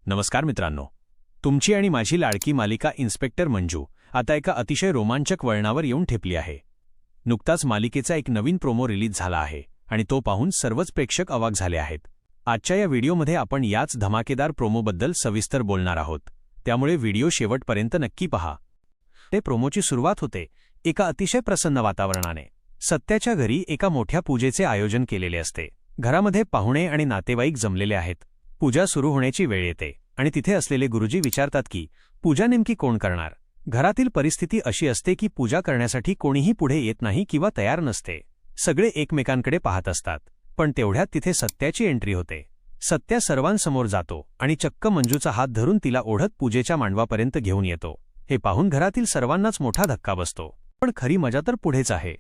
नमस्कार मित्रांनो, तुमची आणि माझी लाडकी मालिका इन्स्पेक्टर मंजू आता एका अतिशय रोमांचक वळणावर येऊन ठेपली आहे. नुकताच मालिकेचा एक नवीन प्रोमो रिलीज झाला आहे आणि तो पाहून सर्वच प्रेक्षक अवाक झाले आहेत. आजच्या या व्हिडिओमध्ये आपण याच धमाकेदार प्रोमोबद्दल सविस्तर बोलणार आहोत, त्यामुळे व्हिडिओ शेवटपर्यंत नक्की पहा. ते प्रोमोची सुरुवात होते एका अतिशय प्रसन्न वातावरणाने. सत्याच्या घरी एका मोठ्या पूजेचे आयोजन केलेले असते. घरामध्ये पाहुणे आणि नातेवाईक जमलेले आहेत. पूजा सुरू होण्याची वेळ येते आणि तिथे असलेले गुरुजी विचारतात की पूजा नेमकी कोण करणार. घरातील परिस्थिती अशी असते की पूजा करण्यासाठी कोणीही पुढे येत नाही किंवा तयार नसते. सगळे एकमेकांकडे पाहत असतात. पण तेवढ्यात तिथे सत्याची एंट्री होते. सत्या सर्वांसमोर जातो आणि चक्क मंजूचा हात धरून तिला ओढत पूजेच्या मांडवापर्यंत घेऊन येतो. हे पाहून घरातील सर्वांनाच मोठा धक्का बसतो. पण खरी मजा तर पुढेच आहे.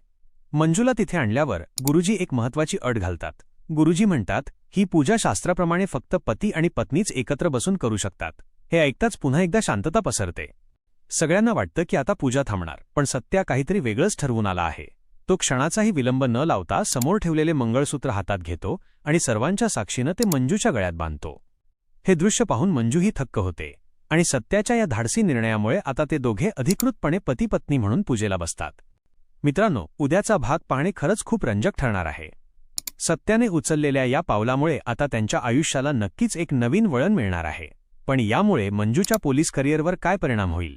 मंजूला तिथे आणल्यावर गुरुजी एक महत्त्वाची अट घालतात. गुरुजी म्हणतात, ही पूजा शास्त्राप्रमाणे फक्त पती आणि पत्नीच एकत्र बसून करू शकतात. हे ऐकताच पुन्हा एकदा शांतता पसरते. सगळ्यांना वाटतं की आता पूजा थांबणार, पण सत्या काहीतरी वेगळंच ठरवून आला आहे. तो क्षणाचाही विलंब न लावता समोर ठेवलेले मंगळसूत्र हातात घेतो आणि सर्वांच्या साक्षीनं ते मंजूच्या गळ्यात बांधतो. हे दृश्य पाहून मंजूही थक्क होते आणि सत्याच्या या धाडसी निर्णयामुळे आता ते दोघे अधिकृतपणे पती पत्नी म्हणून पूजेला बसतात. मित्रांनो, उद्याचा भाग पाहणे खरंच खूप रंजक ठरणार आहे. सत्याने उचललेल्या या पावलामुळे आता त्यांच्या आयुष्याला नक्कीच एक नवीन वळण मिळणार आहे. पण यामुळे मंजूच्या पोलीस करिअरवर काय परिणाम होईल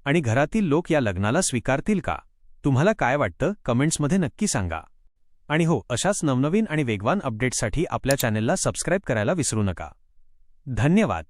आणि घरातील लोक या लग्नाला स्वीकारतील का? तुम्हाला काय वाटतं कमेंट्समध्ये नक्की सांगा. आणि हो, अशाच नवनवीन आणि वेगवान अपडेट्ससाठी आपल्या चॅनेलला सबस्क्राईब करायला विसरू नका. धन्यवाद.